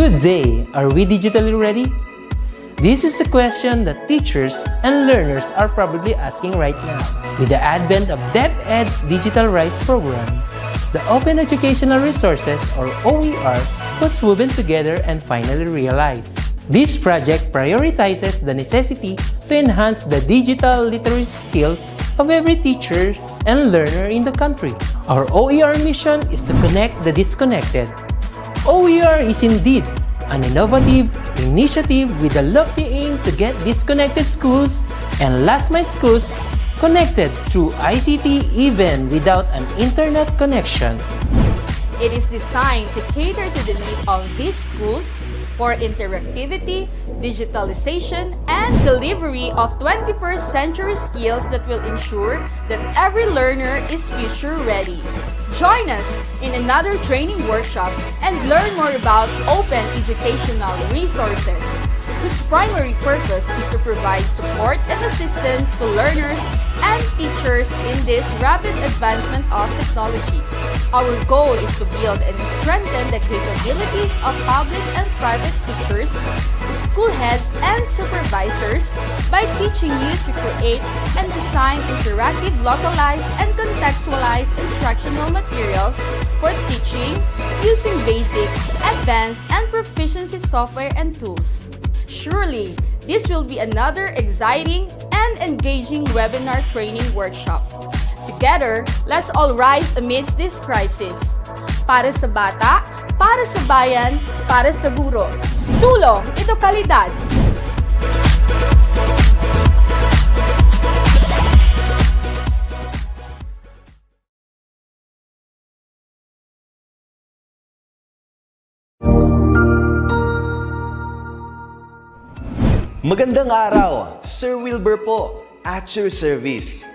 Good day! Are we digitally ready? This is a question that teachers and learners are probably asking right now. With the advent of DepEd's Digital Rights program, the Open Educational Resources, or OER, was woven together and finally realized. This project prioritizes the necessity to enhance the digital literacy skills of every teacher and learner in the country. Our OER mission is to connect the disconnected. OER is indeed an innovative initiative with a lofty aim to get disconnected schools and last-mile schools connected through ICT even without an internet connection. It is designed to cater to the need of these schools for interactivity, digitalization, and delivery of 21st century skills that will ensure that every learner is future ready. Join us in another training workshop and learn more about open educational resources, whose primary purpose is to provide support and assistance to learners and teachers in this rapid advancement of technology. Our goal is to build and strengthen the capabilities of public and private teachers, school heads, and supervisors by teaching you to create and design interactive, localized, and contextualized instructional materials for teaching using basic, advanced, and proficiency software and tools. Surely, this will be another exciting and engaging webinar training workshop. Together, let's all rise amidst this crisis. Para sa bata, para sa bayan, para sa guro. Sulong, ito kalidad! Magandang araw! Sir Wilbur po, at your service.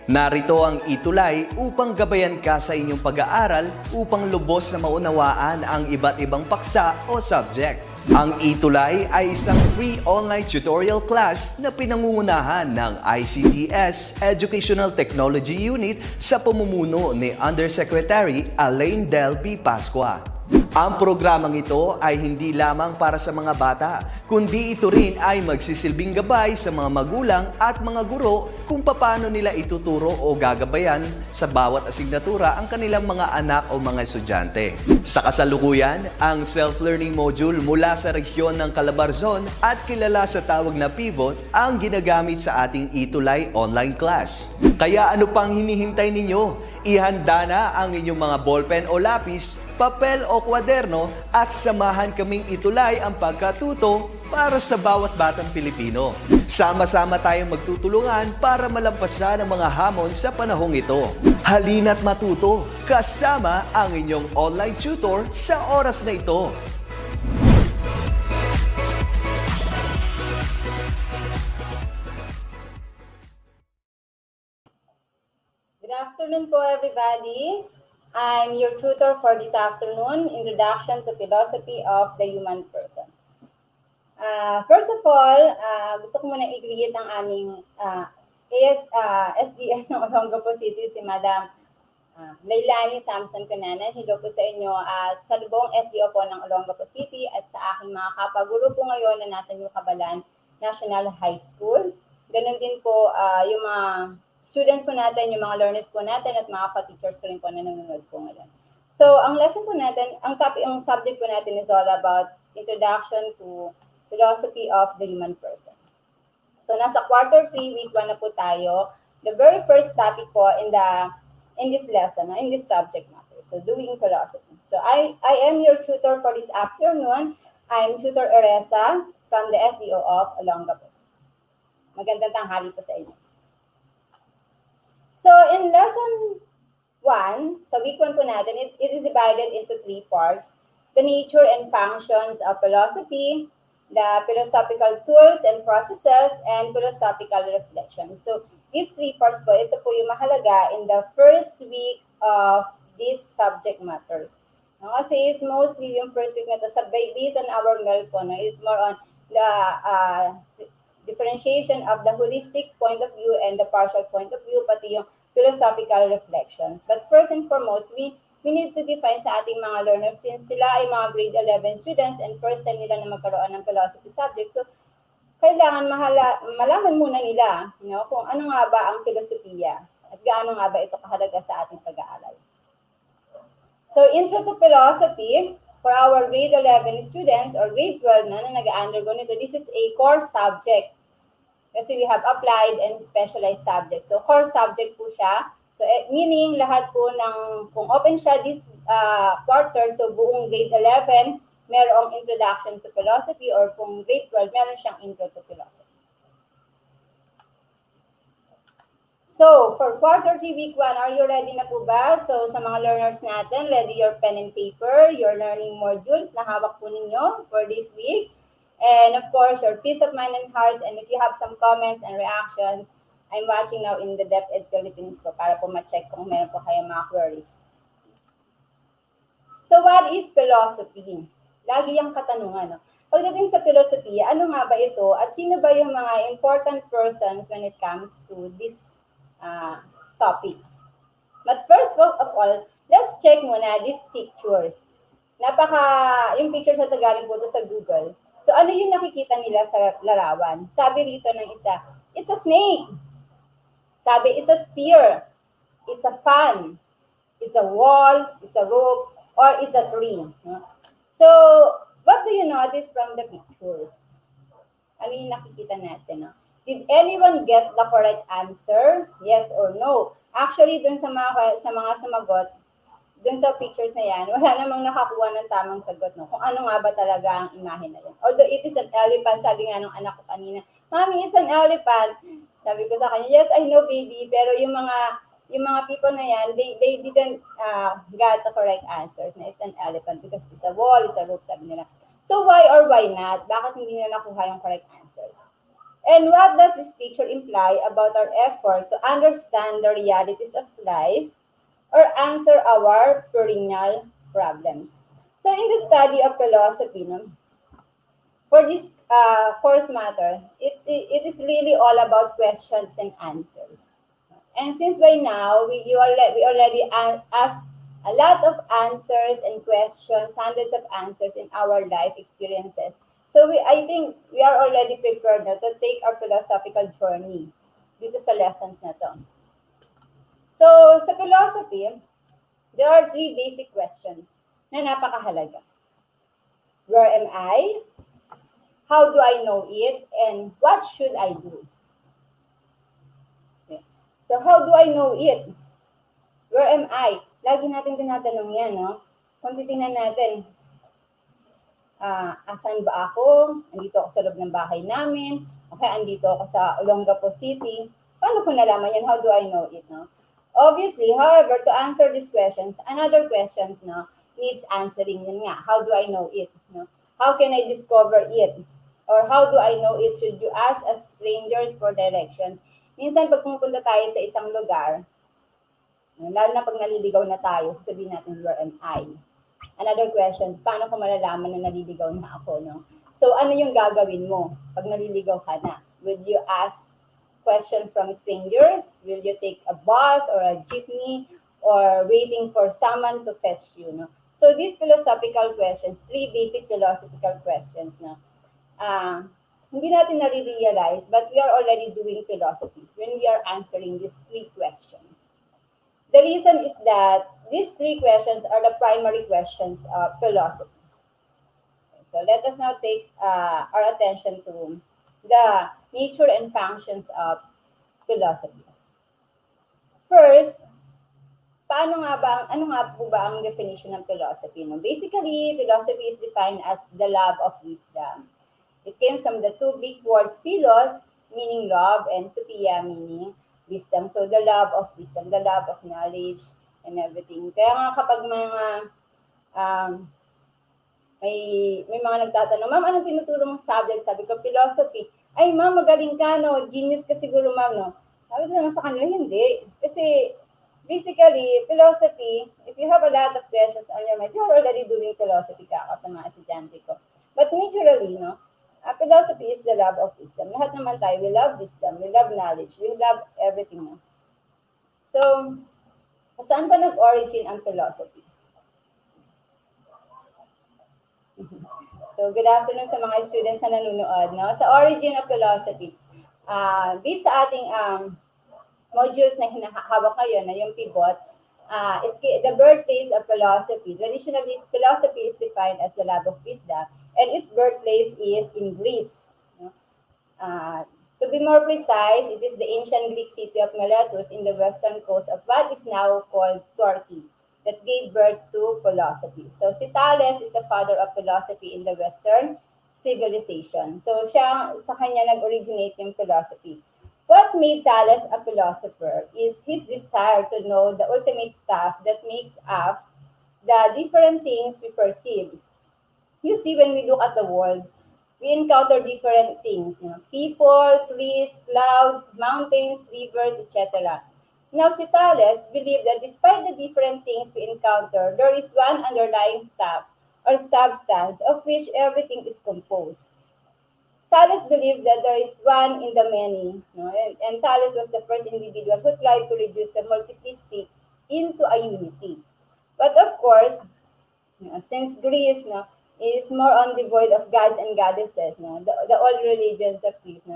Narito ang ETUlay upang gabayan ka sa inyong pag-aaral upang lubos na maunawaan ang iba't ibang paksa o subject. Ang ETUlay ay isang free online tutorial class na pinangungunahan ng DepEd Educational Technology Unit sa pamumuno ni Undersecretary Elaine Del P. Pascua. Ang programang ito ay hindi lamang para sa mga bata, kundi ito rin ay magsisilbing gabay sa mga magulang at mga guro kung paano nila ituturo o gagabayan sa bawat asignatura ang kanilang mga anak o mga estudyante. Sa kasalukuyan, ang self-learning module mula sa rehiyon ng Calabarzon at kilala sa tawag na pivot ang ginagamit sa ating ETUlay online class. Kaya ano pang hinihintay ninyo? Ihanda na ang inyong mga ballpen o lapis, papel o kwaderno at samahan kaming itulay ang pagkatuto para sa bawat batang Pilipino. Sama-sama tayong magtutulungan para malampasan ang mga hamon sa panahong ito. Halina't matuto kasama ang inyong online tutor sa oras na ito. Good afternoon po, everybody. I'm your tutor for this afternoon, Introduction to Philosophy of the Human Person. First of all, gusto ko muna i-greet ang aming SDS ng Olongapo City, si Madam Lailani Samson Cunanan. Hello po sa inyo sa lubong SDO po ng Olongapo City at sa aking mga kapaguro po ngayon na nasa New Cabalan National High School. Ganon din po yung mga students po natin, yung mga learners po natin at mga ka-teachers ko rin po na nanonood po ngayon. So, ang lesson po natin, ang subject po natin is all about Introduction to Philosophy of the Human Person. So, nasa quarter 3, week 1 na po tayo. The very first topic po in this lesson, in this subject matter. So, doing philosophy. So, I am your tutor for this afternoon. I'm Tutor Eresa from the SDO of Olongapo. Magandang tanghali po sa inyo. So, in lesson 1, sa week 1 po natin, it is divided into 3 parts. The nature and functions of philosophy, the philosophical tools and processes, and philosophical reflection. So, these 3 parts po, ito po yung mahalaga in the first week of these subject matters. No? Kasi it's mostly yung first week na ito, based on our level po, no? Is more on the differentiation of the holistic point of view and the partial point of view, pati yung philosophical reflections. But first and foremost, we we need to define sa ating mga learners since sila ay mga grade 11 students and first time nila na magkaroon ng philosophy subject. So, kailangan malaman muna nila kung ano nga ba ang filosofiya at gaano nga ba ito kahalaga sa ating pag-aaral. So, intro to philosophy, for our grade 11 students or grade 12 na nag-undergo nito, this is a core subject. Kasi we have applied and specialized subjects. So, core subject po siya. So, meaning, lahat po kung open siya this quarter, so buong grade 11, merong introduction to philosophy or kung grade 12, meron siyang intro to philosophy. So, for quarter 3, week 1, are you ready na po ba? So, sa mga learners natin, ready your pen and paper, your learning modules na hawak po ninyo for this week. And of course, your peace of mind and hearts. And if you have some comments and reactions, I'm watching now in the DepEd Philippines ko para po ma-check kung meron po kayo mga queries. So, what is philosophy? Lagi yung katanungan. No? Pagdating sa philosophy, ano nga ba ito? At sino ba yung mga important persons when it comes to this topic? But first of all, let's check muna these pictures. Yung picture sa Tagalog po sa Google. So, ano yung nakikita nila sa larawan? Sabi rito ng isa, it's a snake. Sabi, it's a spear. It's a fan. It's a wall. It's a rope. Or it's a tree. So, what do you notice from the pictures? Ano yung nakikita natin? Did anyone get the correct answer? Yes or no? Actually, dun sa mga sumagot, dun sa pictures na yan, wala namang nakakuha ng tamang sagot, no? Kung ano nga ba talaga ang imahe na yan. Although it is an elephant, sabi nga nung anak ko kanina, Mommy, it's an elephant. Sabi ko sa kanya, yes, I know, baby. Pero yung mga people na yan, they didn't get the correct answers na it's an elephant because it's a wall, it's a rope, sabi nila. So why or why not? Bakit hindi nila nakuha yung correct answers? And what does this picture imply about our effort to understand the realities of life or answer our perennial problems? So in the study of philosophy, for this course matter, it is really all about questions and answers. And since by now, we already asked a lot of answers and questions, hundreds of answers in our life experiences. So I think we are already prepared now to take our philosophical journey dito sa lessons na to. So sa philosophy, there are 3 basic questions na napakahalaga. Where am I? How do I know it? And what should I do? Okay. So how do I know it? Where am I? Lagi natin tinatanong yan, no? Kung titingnan natin, asan ba ako? Andito ako sa loob ng bahay namin. Okay, andito ako sa Olongapo City. Paano ko nalaman yan? How do I know it, no? Obviously, however, to answer these questions, another questions, no, needs answering yun nga. How do I know it? No? How can I discover it? Or how do I know it? Should you ask as strangers for directions? Minsan, pag pumunta tayo sa isang lugar, lalo na pag naliligaw na tayo, sasabihin natin, where am I? Another question, paano ko malalaman na naliligaw na ako, no? So, ano yung gagawin mo pag naliligaw ka na? Will you ask questions from strangers? Will you take a bus or a jeepney or waiting for someone to fetch you, no? So, these philosophical questions, 3 basic philosophical questions, no? Hindi natin nare-realize, but we are already doing philosophy when we are answering these 3 questions. The reason is that these 3 questions are the primary questions of philosophy. So let us now take our attention to the nature and functions of philosophy. First, ano nga po ba ang definition ng philosophy? No? Basically, philosophy is defined as the love of wisdom. It came from the 2 Greek words, philos, meaning love, and sophia, meaning wisdom. So, the love of wisdom, the love of knowledge, and everything. Kaya nga kapag may mga nagtatanong, Ma'am, anong tinuturo mong subject? Sabi ko, philosophy. Ay, Ma'am, magaling ka, no? Genius ka siguro, Ma'am, no? Sabi ko naman sa kanila, hindi. Kasi, basically, philosophy, if you have a lot of questions on your mind, you're already doing philosophy ka ako sa mga estudyante ko. But naturally, no? Philosophy is the love of wisdom. Lahat naman tayo, we love wisdom, we love knowledge, we love everything. No? So, saan ba nag-origin ang philosophy? So, good afternoon sa mga students na nanonood. No? Sa origin of philosophy, based sa ating modules na hinahawak kayo, na yung pivot, the birthplace of philosophy. Traditionally, philosophy is defined as the love of wisdom, and its birthplace is in Greece. No? To be more precise, it is the ancient Greek city of Miletus in the western coast of what is now called Turkey that gave birth to philosophy. So si Thales is the father of philosophy in the Western civilization. So sa kanya nag-originate yung philosophy. What made Thales a philosopher is his desire to know the ultimate stuff that makes up the different things we perceive. You see, when we look at the world, we encounter different things, people, trees, clouds, mountains, rivers, etc. Now, si Thales believed that despite the different things we encounter, there is one underlying stuff or substance of which everything is composed. Thales believes that there is one in the many, and Thales was the first individual who tried to reduce the multiplicity into a unity. But of course, since Greece is more on devoid of gods and goddesses, the old religions of Greece,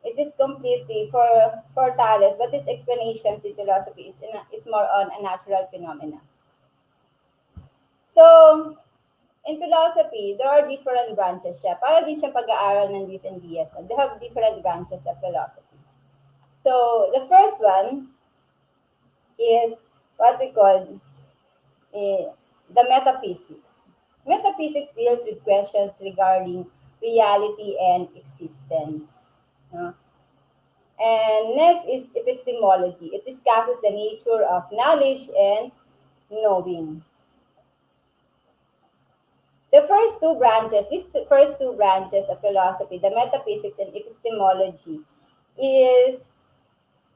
it is completely for Thales, but his explanations in philosophy is more on a natural phenomena. So, in philosophy, there are different branches siya. Para din siyang pag-aaral ng these and DS. They have different branches of philosophy. So, the first one is what we call the metaphysics. Metaphysics deals with questions regarding reality and existence. And next is epistemology. It discusses the nature of knowledge and knowing. The first two branches, of philosophy, the metaphysics and epistemology, is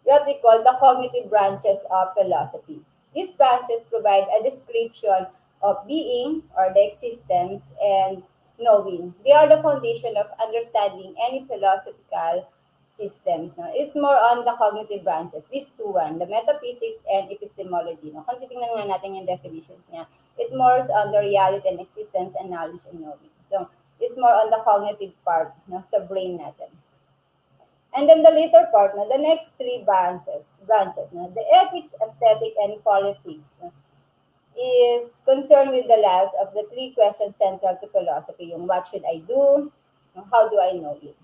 what we call the cognitive branches of philosophy. These branches provide a description of being or the existence and knowing. They are the foundation of understanding any philosophical systems. It's more on the cognitive branches. These two, the metaphysics and epistemology. Kung titingnan nga natin yung definitions niya, it more on the reality and existence and knowledge and knowing. So, it's more on the cognitive part sa brain natin. And then the later part, the next three branches, the ethics, aesthetic, and politics, is concerned with the last of the three questions central to philosophy, yung what should I do, how do I know it.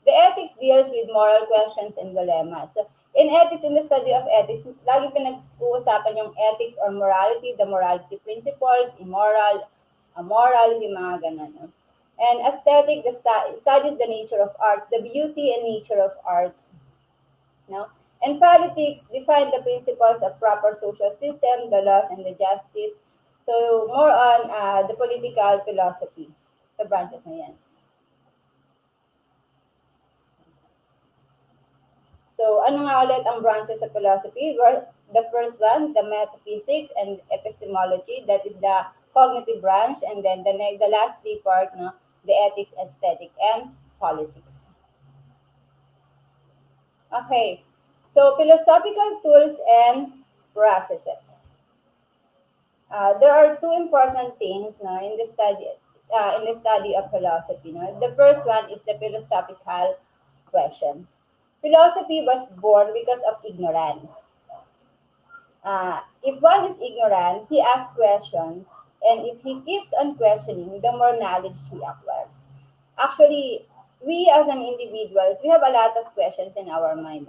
The ethics deals with moral questions and dilemmas. So, in ethics, in the study of ethics, lagi pinag-uusapan yung ethics or morality, the morality principles, immoral, amoral, yung mga ganun. And aesthetic, studies the nature of arts, the beauty and nature of arts. And politics define the principles of proper social system, the laws and the justice. So, more on the political philosophy sa branches na yan. So, ano nga ulit ang branches of philosophy? The first one, the metaphysics and epistemology, that is the cognitive branch, and then the last three part, the ethics, aesthetic, and politics. Okay, so philosophical tools and processes. There are two important things in the study of philosophy. The first one is the philosophical questions. Philosophy was born because of ignorance. If one is ignorant, he asks questions, and if he keeps on questioning, the more knowledge he acquires. Actually, we as an individuals, we have a lot of questions in our mind.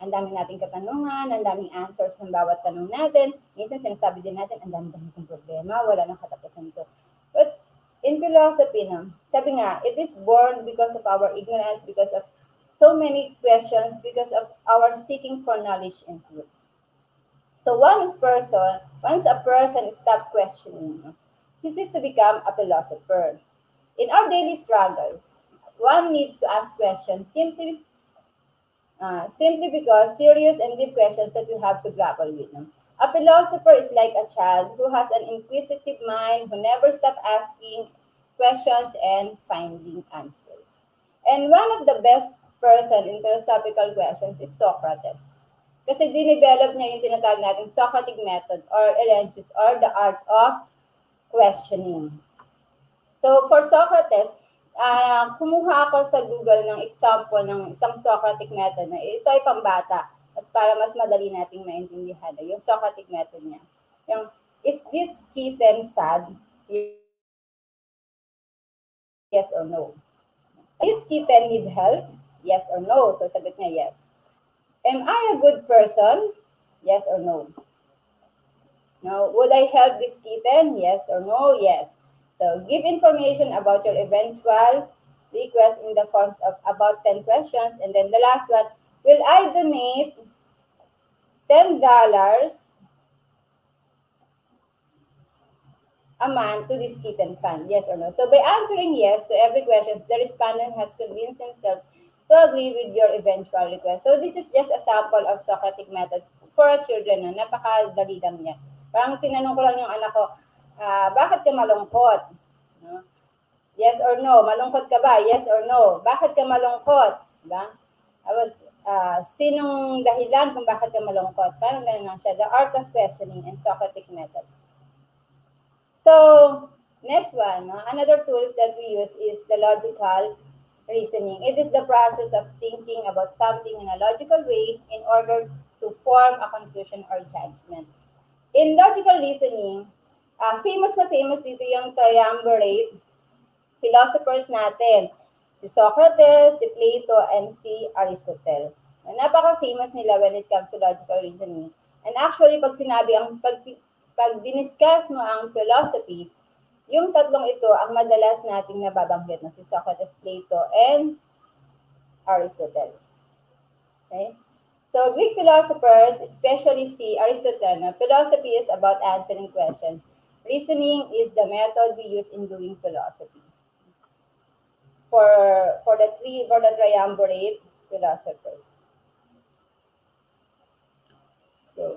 Ang dami nating katanungan, ang daming answers ng bawat tanong natin. Minsan sinasabi din natin, ang dami kong problema, wala nang katapusan ito. But in philosophy, sabi nga, it is born because of our ignorance, because of so many questions, because of our seeking for knowledge and truth. So once a person stops questioning, he ceases to become a philosopher. In our daily struggles, one needs to ask questions simply because serious and deep questions that we have to grapple with. A philosopher is like a child who has an inquisitive mind, who never stops asking questions and finding answers. And one of the best person in philosophical questions is Socrates. Kasi dinevelop niya yung tinatawag natin Socratic method or Elenchus or the art of questioning. So for Socrates, kumuha ako sa Google ng example ng isang Socratic method na ito ay pambata para mas madali nating maintindihan yung Socratic method niya. Yung, is this kitten sad? Yes or no? Is kitten need help? Yes or no? So sagot niya yes. Am I a good person? Yes or no? No. Would I help this kitten? Yes or no? Yes. So give information about your eventual request in the forms of about 10 questions. And then the last one, will I donate $10 a month to this kitten fund? Yes or no? So by answering yes to every question, the respondent has convinced himself to agree with your eventual request. So this is just a sample of Socratic method for a children na napakadali lang niya. Parang tinanong ko lang yung anak ko, bakit ka malungkot? No? Yes or no? Malungkot ka ba? Yes or no? Bakit ka malungkot? Diba? Sinong dahilan kung bakit ka malungkot? Parang ganun lang siya. The art of questioning and Socratic method. So, next one, another tools that we use is the logical reasoning. It is the process of thinking about something in a logical way in order to form a conclusion or judgment. In logical reasoning, famous na famous dito yung triumvirate philosophers natin. Si Socrates, si Plato, and si Aristotle. Napaka-famous nila when it comes to logical reasoning. And actually, pag sinabi pag diniscuss mo ang philosophy, yung tatlong ito ang madalas nating nababanggit na si Socrates, Plato, and Aristotle. Okay? So, Greek philosophers, especially si Aristotle, philosophy is about answering questions. Reasoning is the method we use in doing philosophy. For the triumvirate philosophers. Okay.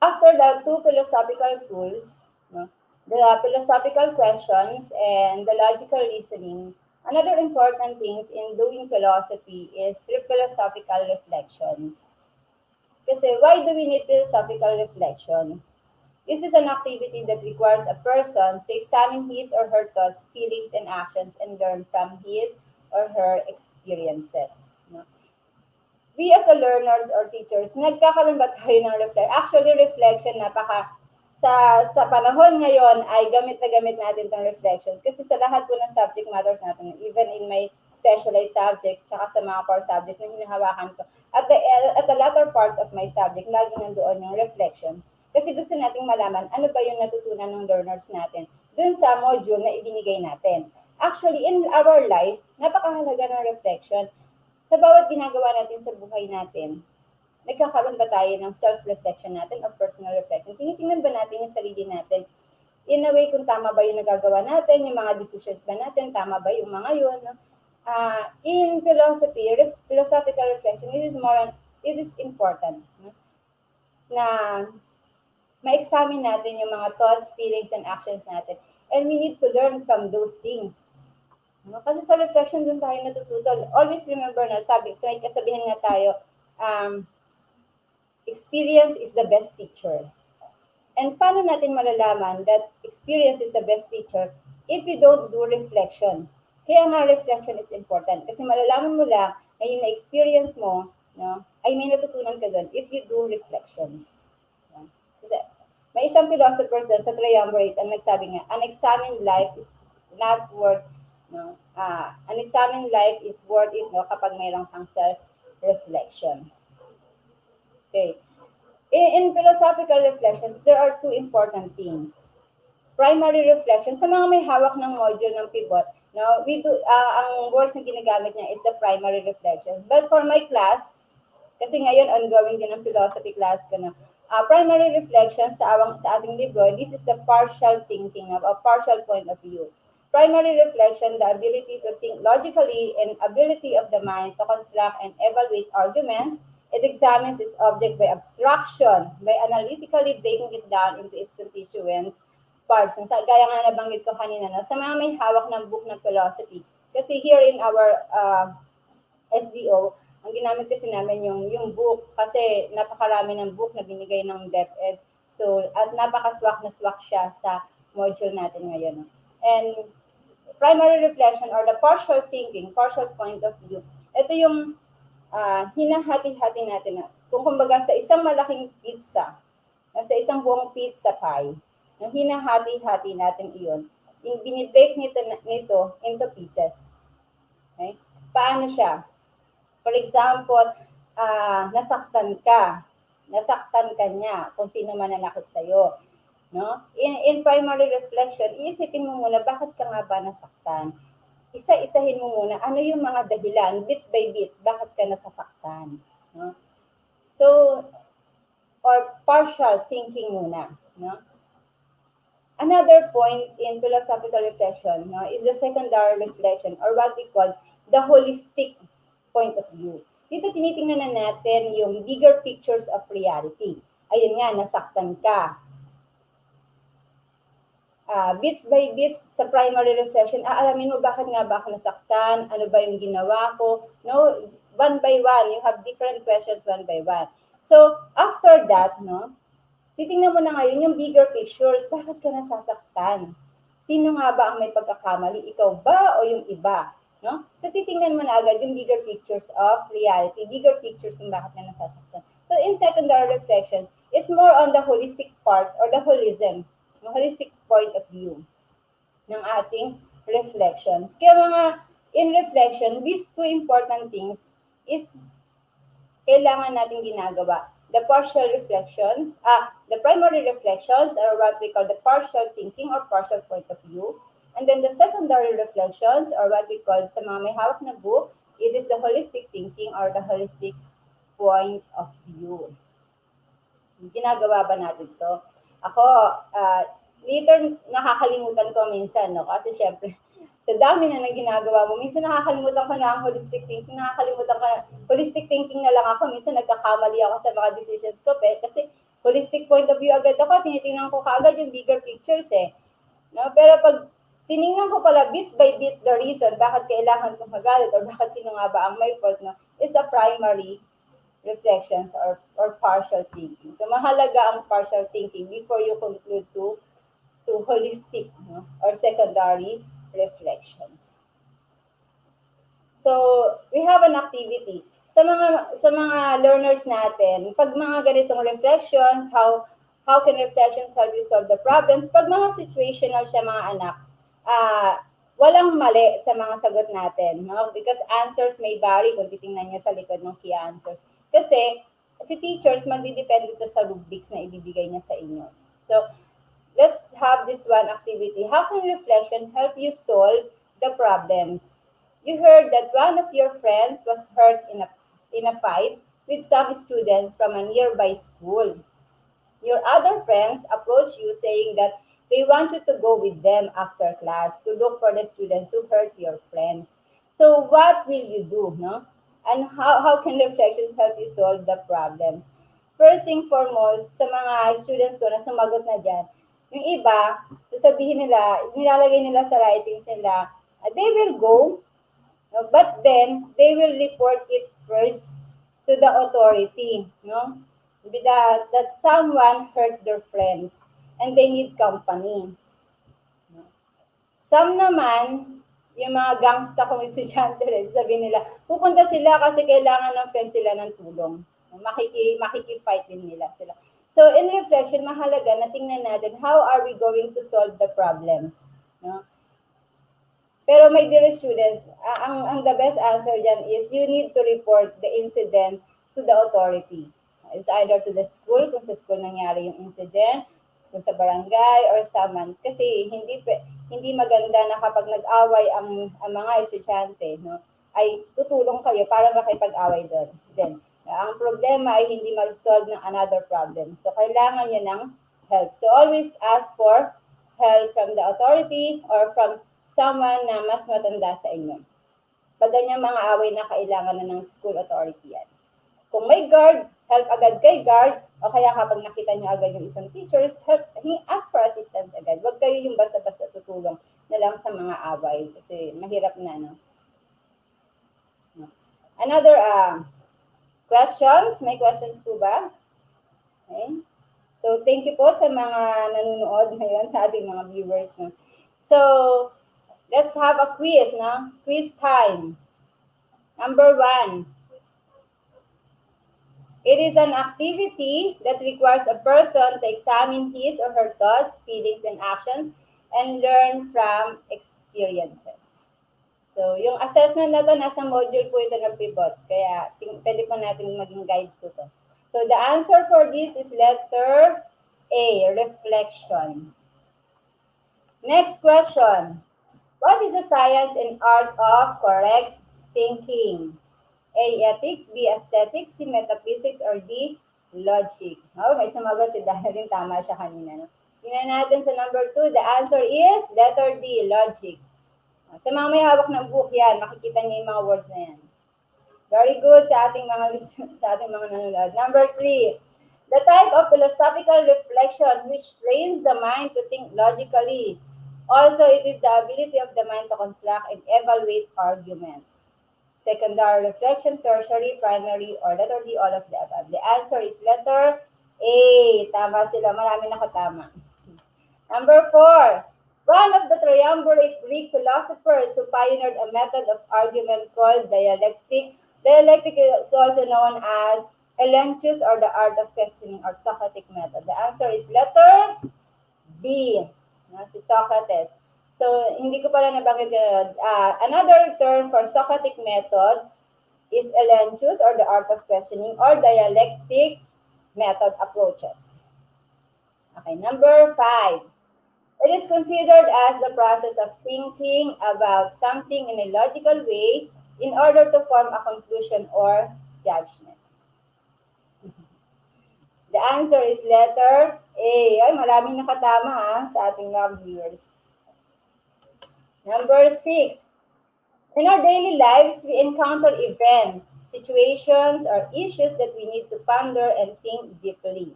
After the two philosophical tools, the philosophical questions and the logical reasoning, another important thing in doing philosophy is philosophical reflections. Kasi why do we need philosophical reflections? This is an activity that requires a person to examine his or her thoughts, feelings, and actions and learn from his or her experiences. We as a learners or teachers, nagkakaroon ba tayo ng reflection? Actually, reflection, sa panahon ngayon ay gamit na gamit natin itong reflections. Kasi sa lahat po ng subject matters natin, even in my specialized subjects, tsaka sa mga core subjects na hinahawakan ko, at the latter part of my subject, lagi nandoon yung reflections. Kasi gusto nating malaman ano ba yung natutunan ng learners natin dun sa module na ibinigay natin. Actually, in our life, napakahalaga ng reflection. Sa bawat ginagawa natin sa buhay natin, nagkakaroon ba tayo ng self-reflection natin or personal reflection? Tinitingnan ba natin yung sarili natin? In a way, kung tama ba yung nagagawa natin, yung mga decisions ba natin, tama ba yung mga yun? No? In philosophy, philosophical reflection, it is important na ma-examine natin yung mga thoughts, feelings, and actions natin. And we need to learn from those things. Kasi sa reflection dun tayo natututo. Always remember na so may kasabihan nga tayo, experience is the best teacher. And paano natin malalaman that experience is the best teacher if we don't do reflections? Kaya nga reflection is important. Kasi malalaman mo lang na yung na-experience mo, ay may natutunan ka dun if you do reflections. Kasi may isang philosophers doon sa triumvirate ang nagsabi nga, unexamined life is not worth unexamined life is worth it kapag mayroong kang self-reflection. Okay. In philosophical reflections, there are two important things. Primary reflection, sa mga may hawak ng module ng pivot, we do, ang words na ginagamit niya is the primary reflection. But for my class, kasi ngayon ongoing din ang philosophy class ko na, primary reflection sa ating libro, this is the partial thinking of a partial point of view. Primary reflection, the ability to think logically and ability of the mind to construct and evaluate arguments. It examines its object by abstraction, by analytically breaking it down into its constituents parts. Gaya nga nabanggit ko kanina, sa mga may hawak ng book ng philosophy. Kasi here in our SDO, ang ginamit kasi namin yung book kasi napakarami ng book na binigay ng DepEd. So, at napakaswak na swak siya sa module natin ngayon. And primary reflection or the partial thinking, partial point of view. Ito yung hinahati-hati natin. Kung kumbaga sa isang malaking pizza, sa isang buong pizza pie, hinahati-hati natin iyon. Yung binibake nito into pieces. Okay? Paano siya? For example, nasaktan ka niya kung sino man nanakit sa'yo. No? In primary reflection, iisipin mo muna, bakit ka nga ba nasaktan? Isa-isahin mo muna, ano yung mga dahilan, bits by bits, bakit ka nasasaktan? No? So, or partial thinking muna. No? Another point in philosophical reflection, no, is the secondary reflection, or what we call the holistic point of view. Dito tinitingnan na natin yung bigger pictures of reality. Ayun nga, nasaktan ka. Bits by bits sa primary reflection, aalamin mo bakit nga ba ako nasaktan, ano ba yung ginawa ko, no? One by one, you have different questions one by one. So, after that, no, titingnan mo na ngayon yung bigger pictures, bakit ka nasasaktan? Sino nga ba ang may pagkakamali? Ikaw ba o yung iba? No? So, titingnan mo na agad yung bigger pictures of reality, bigger pictures kung bakit ka nasasaktan. So, in secondary reflection, it's more on the holistic part or the holism, the holistic point of view ng ating reflections. Kaya in reflection, these two important things is kailangan natin ginagawa. The partial reflections, the primary reflections are what we call the partial thinking or partial point of view. And then the secondary reflections or what we call sa mga may hawak na book, it is the holistic thinking or the holistic point of view. Ginagawa ba natin to? Ako, later nakakalimutan ko minsan, no? Kasi syempre, sa dami na nang ginagawa mo, minsan nakakalimutan ko na ang holistic thinking, holistic thinking na lang ako, minsan nagkakamali ako sa mga decisions ko, kasi holistic point of view agad ako, tinitingnan ko kaagad yung bigger pictures No? Pero pag tiningnan ko pala bits by bits the reason bakit kailangan kong magalit or bakit sino nga ba ang may fault, no, is a primary reflections or partial thinking. So mahalaga ang partial thinking before you conclude to holistic, no, or secondary reflections. So we have an activity. Sa mga learners natin, pag mga ganitong reflections, how can reflections help you solve the problems? Pag mga situational siya mga anak, walang mali sa mga sagot natin, no? Because answers may vary kung titingnan niyo sa likod ng key answers. Kasi si teachers magdidepende ito sa rubrics na ibibigay niya sa inyo. So let's have this one activity. How can reflection help you solve the problems? You heard that one of your friends was hurt in a fight with some students from a nearby school. Your other friends approached you saying that they want you to go with them after class to look for the students who hurt your friends. So what will you do, no? And how can reflections help you solve the problems? First thing foremost, sa mga students ko na sumagot na dyan, yung iba, sasabihin nila, nilalagay nila sa writings nila, they will go, but then they will report it first to the authority, no? That someone hurt their friends and they need company. Some naman, yung mga gangsta kong estudyante rin, sabihin nila, pupunta sila kasi kailangan ng friends sila ng tulong. Makiki-fight din nila sila. So in reflection, mahalaga na tingnan natin, how are we going to solve the problems? No? Pero my dear students, ang the best answer dyan is you need to report the incident to the authority. It's either to the school, kung sa school nangyari yung incident, kung sa barangay or someone. Kasi hindi maganda na kapag nag-away ang mga estudyante, no, ay tutulong kayo para makipag-away doon. Then, ang problema ay hindi ma-resolve ng another problem. So, kailangan nyo ng help. So, always ask for help from the authority or from someone na mas matanda sa inyo. Pag ganyan mga away na kailangan na ng school authority yan. Kung may guard, help agad kay guard, o kaya kapag nakita nyo agad yung isang teachers, ask for assistance agad. Huwag kayo yung basta-basta tutulong na lang sa mga away kasi mahirap na, no? Another questions? May questions po ba? Okay. So, thank you po sa mga nanonood ngayon, sa ating mga viewers. No? So, let's have a quiz, no? Quiz time. Number 1. It is an activity that requires a person to examine his or her thoughts, feelings, and actions and learn from experiences. So, yung assessment na to, nasa module po ito ng pivot. Kaya, pwede po natin maging guide po to. So, the answer for this is letter A, reflection. Next question. What is the science and art of correct thinking? A, ethics, B, aesthetics, C, metaphysics, or D, logic. Oh, may sumagot si Dana din. Tama siya kanina. No? Tingnan natin sa number 2. The answer is letter D, logic. Sa mga may hawak ng book yan, makikita niyo yung mga words na yan. Very good sa ating mga nanonood. Number 3. The type of philosophical reflection which trains the mind to think logically. Also, it is the ability of the mind to construct and evaluate arguments. Secondary reflection, tertiary, primary, or letter D, all of the above. The answer is letter A. Tama sila. Marami nakatama. Number 4. One of the triumvirate Greek philosophers who pioneered a method of argument called dialectic. Dialectic is also known as elenchus or the art of questioning or Socratic method. The answer is letter B. Si Socrates. So, hindi ko pala nabanggit. Another term for Socratic method is elenchus or the art of questioning or dialectic method approaches. Okay, number 5. It is considered as the process of thinking about something in a logical way in order to form a conclusion or judgment. The answer is letter A. Ay, maraming nakatama sa ating mga viewers. Number 6. In our daily lives, we encounter events, situations, or issues that we need to ponder and think deeply.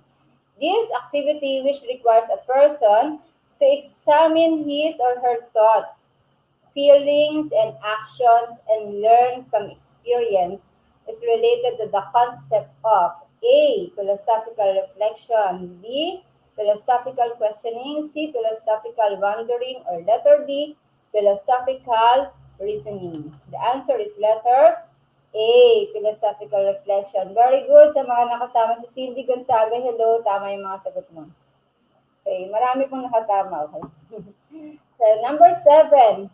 This activity, which requires a person to examine his or her thoughts, feelings, and actions and learn from experience, is related to the concept of A, philosophical reflection, B, philosophical questioning, C, philosophical wondering, or letter D, philosophical reasoning. The answer is letter A, philosophical reflection. Very good sa mga nakatama. Si Cindy Gonzaga, hello, tama yung mga sagot mo. Okay, marami pong nakatama. Okay. So, number 7.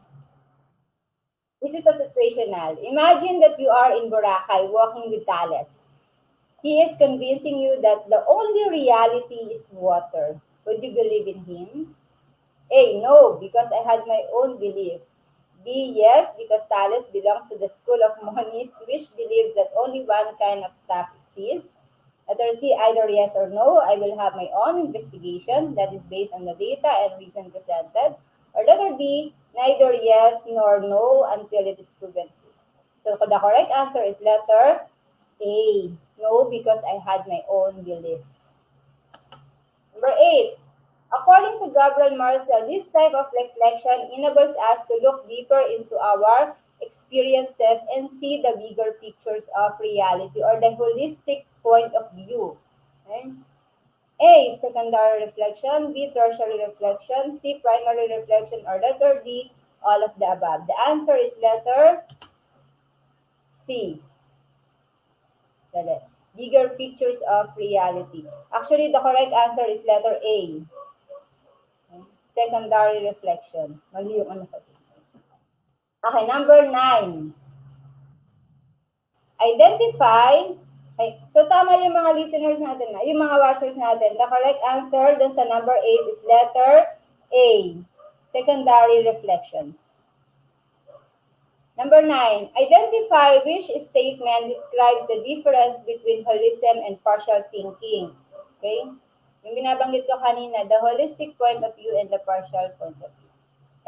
This is a situational. Imagine that you are in Boracay walking with Thales. He is convincing you that the only reality is water. Would you believe in him? A, no, because I had my own belief. B, yes, because Thales belongs to the school of monists, which believes that only one kind of stuff exists. Letter C, either yes or no, I will have my own investigation that is based on the data and reason presented. Or letter D, neither yes nor no until it is proven true. So the correct answer is letter A, no, because I had my own belief. Number 8. According to Gabriel Marcel, this type of reflection enables us to look deeper into our experiences and see the bigger pictures of reality or the holistic point of view. Okay? A, secondary reflection, B, tertiary reflection, C, primary reflection, or letter D, all of the above. The answer is letter C. Bigger pictures of reality. Actually, the correct answer is letter A. Secondary reflection. Mali yung ano ko. Okay, number 9. Identify. Okay, so tama yung mga listeners natin na, yung mga watchers natin. The correct answer dun sa number 8 is letter A. Secondary reflections. Number 9. Identify which statement describes the difference between holism and partial thinking. Okay? Yung binabanggit ko kanina, the holistic point of view and the partial point of view.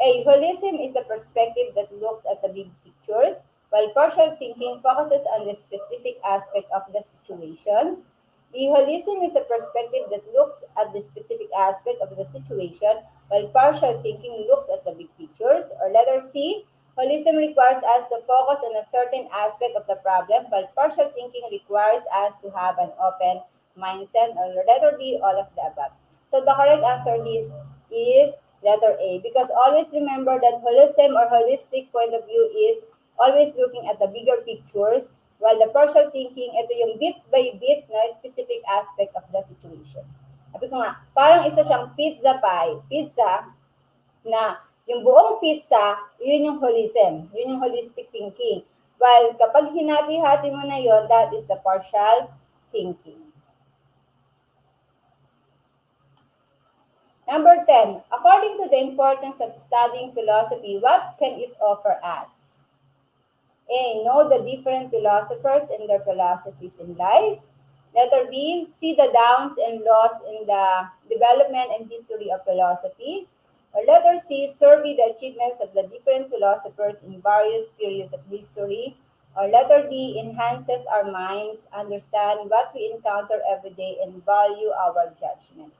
A, holism is a perspective that looks at the big pictures, while partial thinking focuses on the specific aspect of the situations. B, holism is a perspective that looks at the specific aspect of the situation, while partial thinking looks at the big pictures. Or letter C, holism requires us to focus on a certain aspect of the problem, while partial thinking requires us to have an open mindset. Or letter D, all of the above. So the correct answer is Letter A, because always remember that holism or holistic point of view is always looking at the bigger pictures, while the partial thinking, ito yung bits by bits na specific aspect of the situation. Sabi ko nga, parang isa siyang pizza pie. Pizza na yung buong pizza, yun yung holism. Yun yung holistic thinking. While kapag hinati-hati mo na yun, that is the partial thinking. Number 10, according to the importance of studying philosophy, what can it offer us? A, know the different philosophers and their philosophies in life. Letter B, see the downs and lows in the development and history of philosophy. Or letter C, survey the achievements of the different philosophers in various periods of history. Or letter D, enhances our minds, understand what we encounter every day, and value our judgment.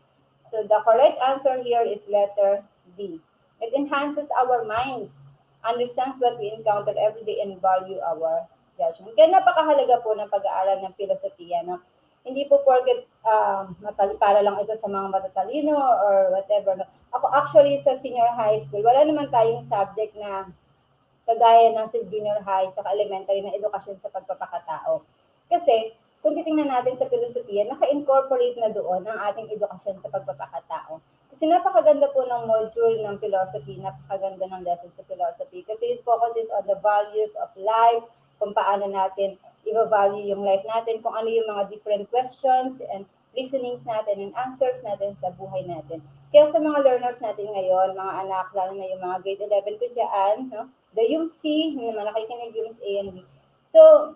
So the correct answer here is letter D. It enhances our minds, understands what we encounter every day, and value our judgment. Kaya napakahalaga po ng pag-aaral ng filosofiya. No? Hindi po porket para lang ito sa mga matatalino or whatever. No? Ako actually sa senior high school, wala naman tayong subject na kagaya ng sa junior high at elementary na edukasyon sa pagpapakatao. Kasi kung titingnan natin sa filosofiya, naka-incorporate na doon ang ating edukasyon sa pagpapakatao. Kasi napakaganda po ng module ng philosophy, napakaganda ng lesson sa philosophy. Kasi it focuses on the values of life, kung paano natin i-value yung life natin, kung ano yung mga different questions and reasonings natin and answers natin sa buhay natin. Kaya sa mga learners natin ngayon, mga anak, lalo na yung mga grade 11 ko dyan, no? The yung C, yung nakikinig yung A and B. So,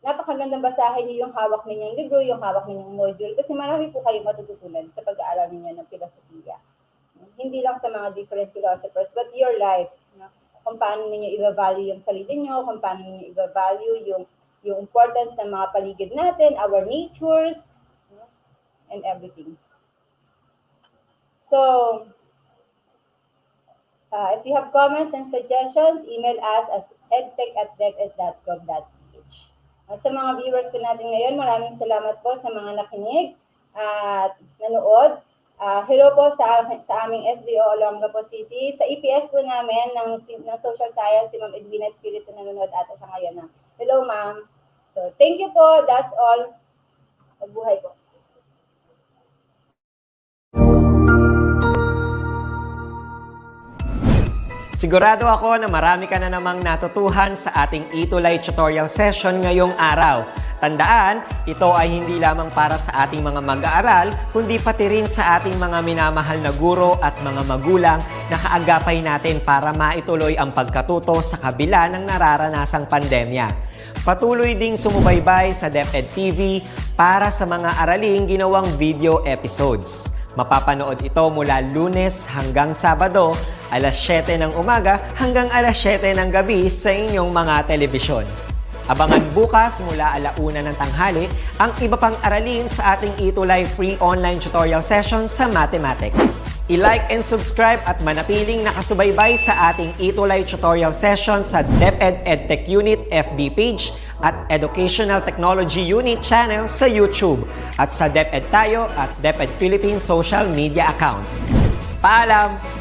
napakagandang basahin niyo yung hawak ninyong libro, yung hawak ninyong module, kasi marami po kayong matututunan sa pag-aaral ninyo ng filosofiya. Hindi lang sa mga different philosophers, but your life. No? Kung paano ninyo i-value yung sarili niyo, kung paano ninyo i-value yung importance ng mga paligid natin, our natures, no? And everything. So, if you have comments and suggestions, email us as edtech@deped.gov.ph. Sa mga viewers po natin ngayon, maraming salamat po sa mga nakinig at nanood. Hello po sa aming SDO Olongapo City. Sa EPS po namin ng Social Science, si Ma'am Edwina Espiritu nanonood ata siya ngayon. Hello, Ma'am. So, thank you po. That's all. Magbuhay po. Sigurado ako na marami ka na namang natutuhan sa ating ETUlay tutorial session ngayong araw. Tandaan, ito ay hindi lamang para sa ating mga mag-aaral, kundi pati rin sa ating mga minamahal na guro at mga magulang na kaagapay natin para maituloy ang pagkatuto sa kabila ng nararanasang pandemya. Patuloy ding sumubaybay sa DepEd TV para sa mga araling ginawang video episodes. Mapapanood ito mula Lunes hanggang Sabado, alas 7 ng umaga hanggang alas 7 ng gabi sa inyong mga telebisyon. Abangan bukas mula 1:00 ng tanghali ang iba pang aralin sa ating ETUlay free online tutorial session sa mathematics. I-like and subscribe at manatiling nakasubaybay sa ating ETUlay tutorial session sa DepEd Edtech Unit FB page at Educational Technology Unit channel sa YouTube at sa DepEd Tayo at DepEd Philippines social media accounts. Paalam!